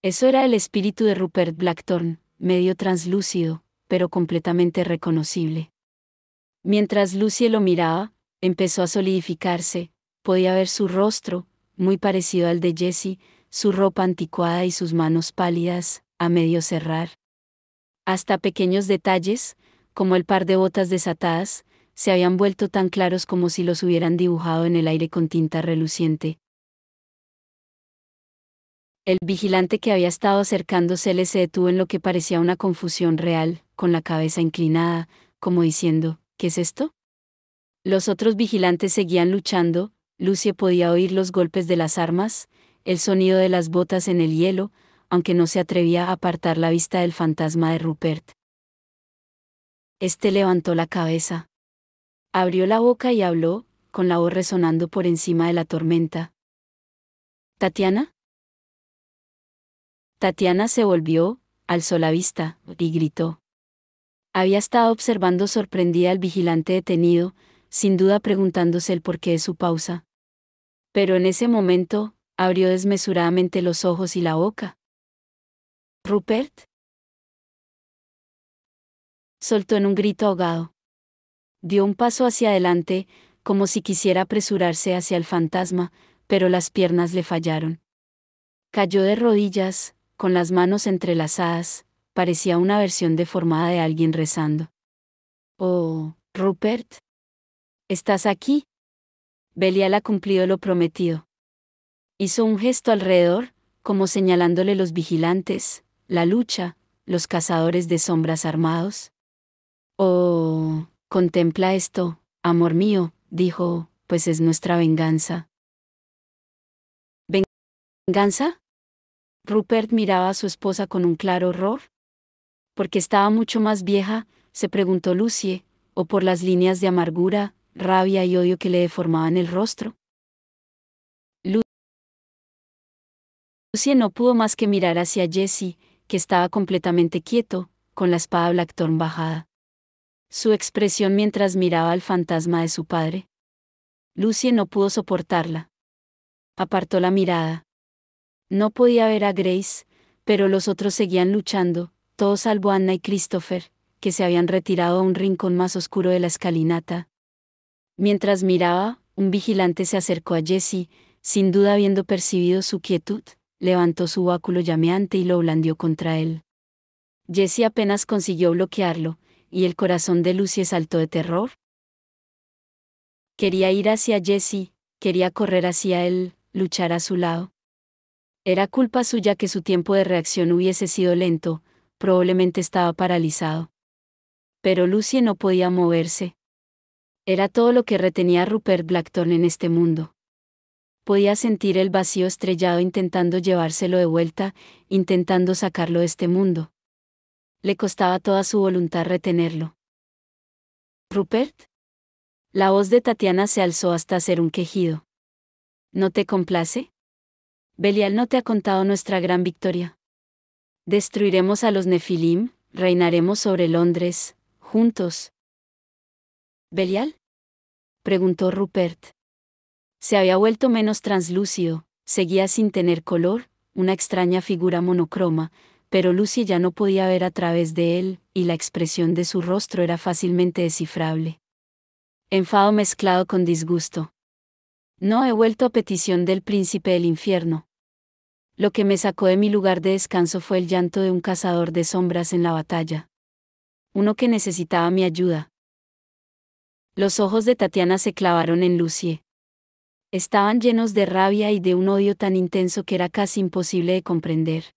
Eso era el espíritu de Rupert Blackthorne, medio translúcido, pero completamente reconocible. Mientras Lucy lo miraba, empezó a solidificarse, podía ver su rostro, muy parecido al de Jessie, su ropa anticuada y sus manos pálidas, a medio cerrar. Hasta pequeños detalles, como el par de botas desatadas, se habían vuelto tan claros como si los hubieran dibujado en el aire con tinta reluciente. El vigilante que había estado acercándosele se detuvo en lo que parecía una confusión real, con la cabeza inclinada, como diciendo, ¿qué es esto? Los otros vigilantes seguían luchando, Lucy podía oír los golpes de las armas, el sonido de las botas en el hielo, aunque no se atrevía a apartar la vista del fantasma de Rupert. Este levantó la cabeza. Abrió la boca y habló, con la voz resonando por encima de la tormenta. ¿Tatiana? Tatiana se volvió, alzó la vista, y gritó. Había estado observando sorprendida al vigilante detenido, sin duda preguntándose el porqué de su pausa. Pero en ese momento, abrió desmesuradamente los ojos y la boca. ¿Rupert? Soltó en un grito ahogado. Dio un paso hacia adelante, como si quisiera apresurarse hacia el fantasma, pero las piernas le fallaron. Cayó de rodillas, con las manos entrelazadas, parecía una versión deformada de alguien rezando. Oh, Rupert. ¿Estás aquí? Belial ha cumplido lo prometido. Hizo un gesto alrededor, como señalándole los vigilantes, la lucha, los cazadores de sombras armados. Oh, Contempla esto, amor mío, dijo, pues es nuestra venganza. ¿Venganza? Rupert miraba a su esposa con un claro horror. Porque estaba mucho más vieja, se preguntó Lucie, o por las líneas de amargura, rabia y odio que le deformaban el rostro. Lucie no pudo más que mirar hacia Jesse, que estaba completamente quieto, con la espada Blackthorn bajada. Su expresión mientras miraba al fantasma de su padre. Lucie no pudo soportarla. Apartó la mirada. No podía ver a Grace, pero los otros seguían luchando, todos salvo Anna y Christopher, que se habían retirado a un rincón más oscuro de la escalinata. Mientras miraba, un vigilante se acercó a Jesse, sin duda habiendo percibido su quietud, levantó su báculo llameante y lo blandió contra él. Jesse apenas consiguió bloquearlo, y el corazón de Lucie saltó de terror. Quería ir hacia Jesse, quería correr hacia él, luchar a su lado. Era culpa suya que su tiempo de reacción hubiese sido lento, probablemente estaba paralizado. Pero Lucie no podía moverse. Era todo lo que retenía a Rupert Blackthorn en este mundo. Podía sentir el vacío estrellado intentando llevárselo de vuelta, intentando sacarlo de este mundo. Le costaba toda su voluntad retenerlo. ¿Rupert? La voz de Tatiana se alzó hasta hacer un quejido. ¿No te complace? Belial no te ha contado nuestra gran victoria. Destruiremos a los Nefilim, reinaremos sobre Londres, juntos. ¿Belial? Preguntó Rupert. Se había vuelto menos translúcido, seguía sin tener color, una extraña figura monocroma, pero Lucy ya no podía ver a través de él, y la expresión de su rostro era fácilmente descifrable. Enfado mezclado con disgusto. No he vuelto a petición del príncipe del infierno. Lo que me sacó de mi lugar de descanso fue el llanto de un cazador de sombras en la batalla. Uno que necesitaba mi ayuda. Los ojos de Tatiana se clavaron en Lucie. Estaban llenos de rabia y de un odio tan intenso que era casi imposible de comprender.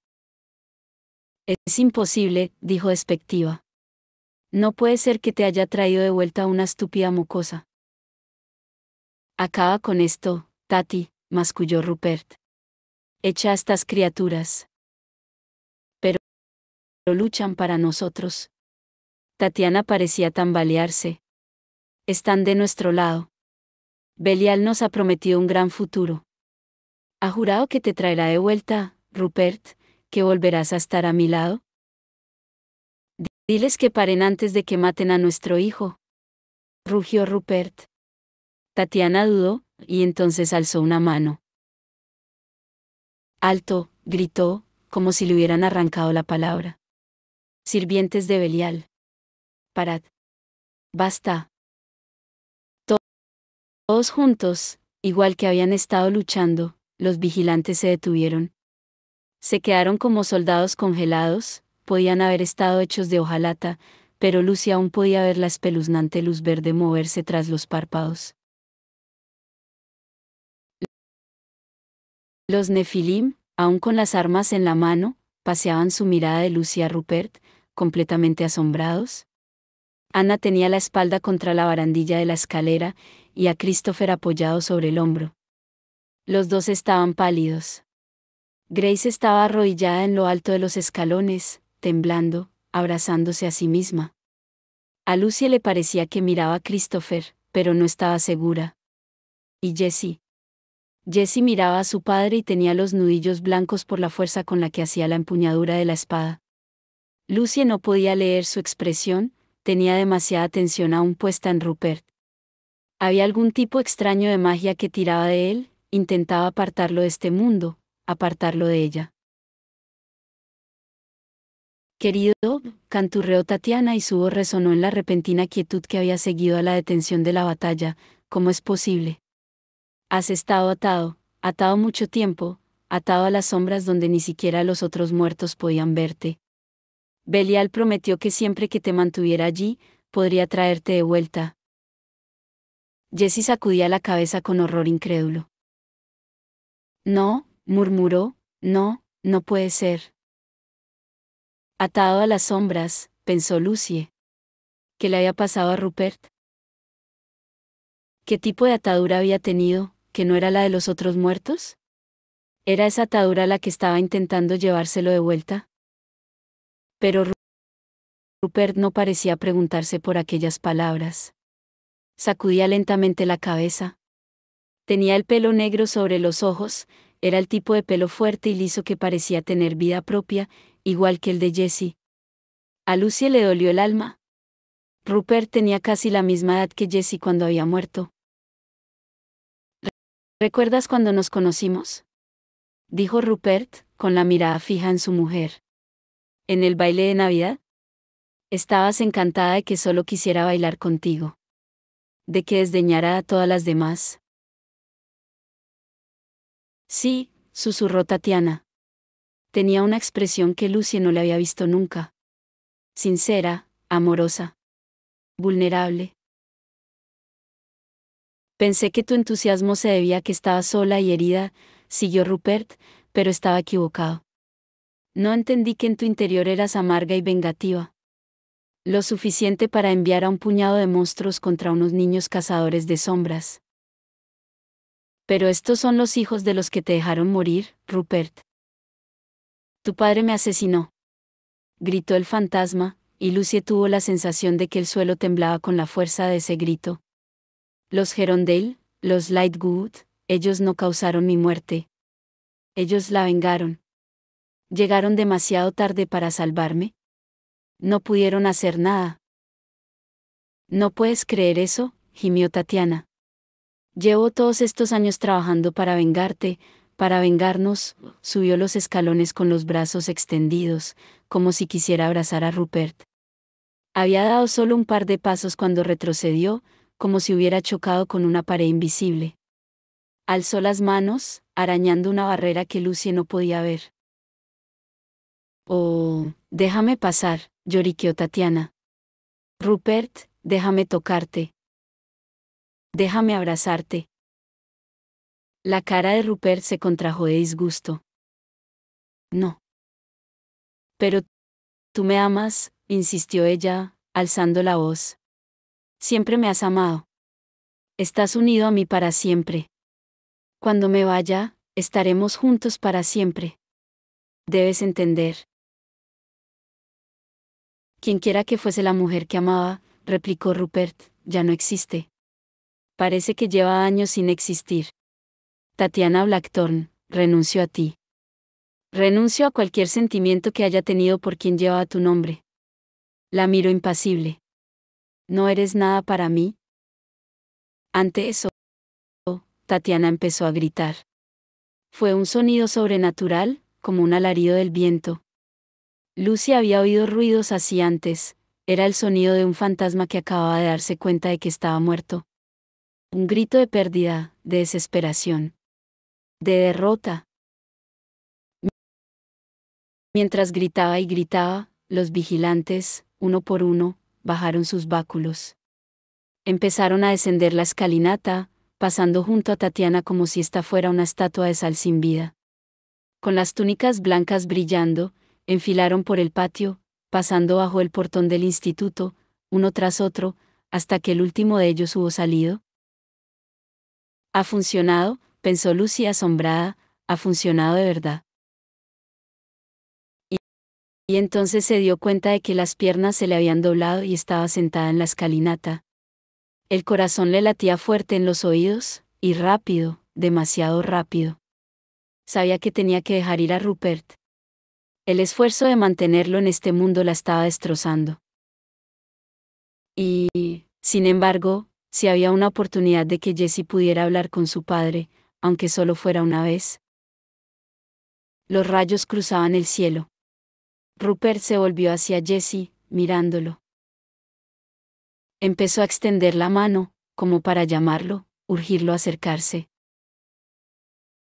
Es imposible, dijo despectiva. No puede ser que te haya traído de vuelta una estúpida mocosa. Acaba con esto, Tati, masculló Rupert. Echa a estas criaturas. Pero luchan para nosotros. Tatiana parecía tambalearse. Están de nuestro lado. Belial nos ha prometido un gran futuro. ¿Ha jurado que te traerá de vuelta, Rupert, que volverás a estar a mi lado? Diles que paren antes de que maten a nuestro hijo. Rugió Rupert. Tatiana dudó, y entonces alzó una mano. Alto, gritó, como si le hubieran arrancado la palabra. Sirvientes de Belial. Parad. Basta. Todos juntos, igual que habían estado luchando, los vigilantes se detuvieron. Se quedaron como soldados congelados, podían haber estado hechos de hojalata, pero Lucy aún podía ver la espeluznante luz verde moverse tras los párpados. Los Nefilim, aún con las armas en la mano, paseaban su mirada de Lucy a Rupert, completamente asombrados. Anna tenía la espalda contra la barandilla de la escalera, y a Christopher apoyado sobre el hombro. Los dos estaban pálidos. Grace estaba arrodillada en lo alto de los escalones, temblando, abrazándose a sí misma. A Lucy le parecía que miraba a Christopher, pero no estaba segura. ¿Y Jessie? Jessie miraba a su padre y tenía los nudillos blancos por la fuerza con la que hacía la empuñadura de la espada. Lucy no podía leer su expresión, tenía demasiada atención aún puesta en Rupert. Había algún tipo extraño de magia que tiraba de él, intentaba apartarlo de este mundo, apartarlo de ella. Querido, canturreó Tatiana y su voz resonó en la repentina quietud que había seguido a la detención de la batalla. ¿Cómo es posible? Has estado atado mucho tiempo, atado a las sombras donde ni siquiera los otros muertos podían verte. Belial prometió que siempre que te mantuviera allí, podría traerte de vuelta. Jessie sacudía la cabeza con horror incrédulo. No, murmuró, no, no puede ser. Atado a las sombras, pensó Lucie. ¿Qué le había pasado a Rupert? ¿Qué tipo de atadura había tenido, que no era la de los otros muertos? ¿Era esa atadura la que estaba intentando llevárselo de vuelta? Pero Rupert no parecía preguntarse por aquellas palabras. Sacudía lentamente la cabeza. Tenía el pelo negro sobre los ojos, era el tipo de pelo fuerte y liso que parecía tener vida propia, igual que el de Jessie. A Lucy le dolió el alma. Rupert tenía casi la misma edad que Jessie cuando había muerto. ¿Recuerdas cuando nos conocimos?, dijo Rupert, con la mirada fija en su mujer. ¿En el baile de Navidad? Estabas encantada de que solo quisiera bailar contigo. De que desdeñara a todas las demás. Sí, susurró Tatiana. Tenía una expresión que Lucy no le había visto nunca. Sincera, amorosa. Vulnerable. Pensé que tu entusiasmo se debía a que estabas sola y herida, siguió Rupert, pero estaba equivocado. No entendí que en tu interior eras amarga y vengativa. Lo suficiente para enviar a un puñado de monstruos contra unos niños cazadores de sombras. Pero estos son los hijos de los que te dejaron morir, Rupert. Tu padre me asesinó. Gritó el fantasma, y Lucy tuvo la sensación de que el suelo temblaba con la fuerza de ese grito. Los Gerondale, los Lightwood, ellos no causaron mi muerte. Ellos la vengaron. Llegaron demasiado tarde para salvarme. No pudieron hacer nada. No puedes creer eso, gimió Tatiana. Llevo todos estos años trabajando para vengarte, para vengarnos. Subió los escalones con los brazos extendidos, como si quisiera abrazar a Rupert. Había dado solo un par de pasos cuando retrocedió, como si hubiera chocado con una pared invisible. Alzó las manos, arañando una barrera que Lucy no podía ver. Oh, déjame pasar, lloriqueó Tatiana. Rupert, déjame tocarte. Déjame abrazarte. La cara de Rupert se contrajo de disgusto. No. Pero tú me amas, insistió ella, alzando la voz. Siempre me has amado. Estás unido a mí para siempre. Cuando me vaya, estaremos juntos para siempre. Debes entender. Quienquiera que fuese la mujer que amaba, replicó Rupert, ya no existe. Parece que lleva años sin existir. Tatiana Blackthorne, renuncio a ti. Renuncio a cualquier sentimiento que haya tenido por quien llevaba tu nombre. La miro impasible. ¿No eres nada para mí? Ante eso, Tatiana empezó a gritar. Fue un sonido sobrenatural, como un alarido del viento. Lucy había oído ruidos así antes, era el sonido de un fantasma que acababa de darse cuenta de que estaba muerto. Un grito de pérdida, de desesperación. De derrota. Mientras gritaba y gritaba, los vigilantes, uno por uno, bajaron sus báculos. Empezaron a descender la escalinata, pasando junto a Tatiana como si esta fuera una estatua de sal sin vida. Con las túnicas blancas brillando, enfilaron por el patio, pasando bajo el portón del instituto, uno tras otro, hasta que el último de ellos hubo salido. Ha funcionado, pensó Lucy asombrada, ha funcionado de verdad. Y entonces se dio cuenta de que las piernas se le habían doblado y estaba sentada en la escalinata. El corazón le latía fuerte en los oídos, y rápido, demasiado rápido. Sabía que tenía que dejar ir a Rupert. El esfuerzo de mantenerlo en este mundo la estaba destrozando. Y, sin embargo, si había una oportunidad de que Jessie pudiera hablar con su padre, aunque solo fuera una vez. Los rayos cruzaban el cielo. Rupert se volvió hacia Jessie, mirándolo. Empezó a extender la mano, como para llamarlo, urgirlo a acercarse.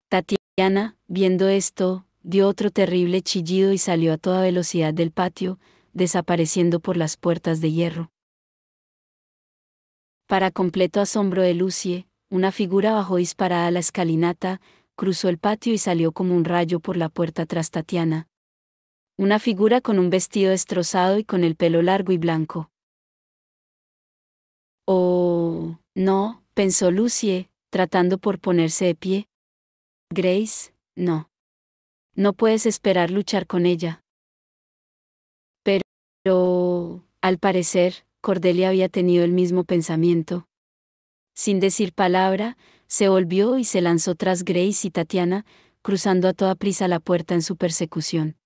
Tatiana, viendo esto, dio otro terrible chillido y salió a toda velocidad del patio, desapareciendo por las puertas de hierro. Para completo asombro de Lucy, una figura bajó disparada a la escalinata, cruzó el patio y salió como un rayo por la puerta tras Tatiana. Una figura con un vestido destrozado y con el pelo largo y blanco. Oh, no, pensó Lucie, tratando por ponerse de pie. Grace, no. No puedes esperar luchar con ella. Pero, al parecer, Cordelia había tenido el mismo pensamiento. Sin decir palabra, se volvió y se lanzó tras Grace y Tatiana, cruzando a toda prisa la puerta en su persecución.